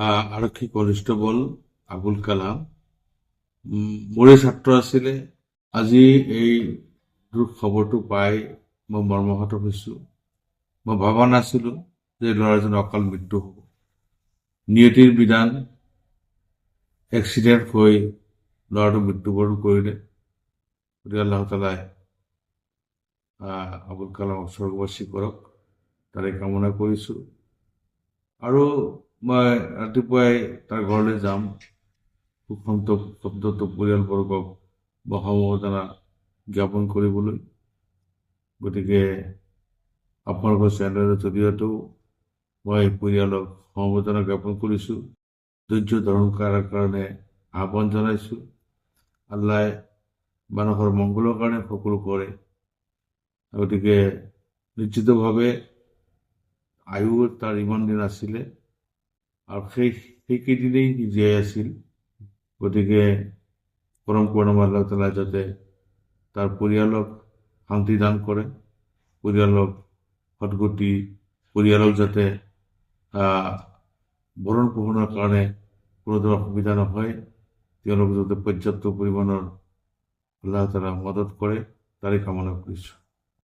আৰক্ষী কনিষ্টবল আবুল কালাম মোৰে ছাত্ৰ আছিলে। আজি এই দুখ খবৰটো পাই মই মৰ্মাহত হৈছোঁ। মই ভবা নাছিলো যে ল'ৰাজনৰ অকাল মৃত্যু হ'ব। নিয়তিৰ বিধান, এক্সিডেণ্ট হৈ ল'ৰাটো মৃত্যুবৰণ কৰিলে। গতিকে আল্লাহ তালাই আবুল কালামক স্বৰ্গবাসী কৰক, তাৰে কামনা কৰিছোঁ। আৰু মই ৰাতিপুৱাই তাৰ ঘৰলৈ যাম, শব্দটো পৰিয়ালবৰ্গক সমবেদনা জ্ঞাপন কৰিবলৈ। গতিকে আপোনালোকৰ চেনেলৰ জৰিয়তেও মই পৰিয়ালক সমবেদনা জ্ঞাপন কৰিছোঁ, ধৈৰ্য ধাৰণ কৰাৰ কাৰণে আহ্বান জনাইছোঁ। আল্লাহ মানুহৰ মংগলৰ কাৰণে সকলো কৰে। গতিকে নিশ্চিতভাৱে আয়ু তাৰ ইমান দিন আছিলে আৰু সেইকেইদিনেই সি জীয়াই আছিল। গতিকে পৰম কৰুণাময় আল্লাহ তাআলা যাতে তাৰ পৰিয়ালক শান্তি দান কৰে, পৰিয়ালক সদগতি, পৰিয়ালক যাতে ভৰণ পোষণৰ কাৰণে কোনো ধৰণৰ অসুবিধা নহয়, তেওঁলোক যাতে পৰ্যাপ্ত পৰিমাণৰ আল্লাহ তাআলা মদত কৰে, তাৰে কামনা কৰিছোঁ।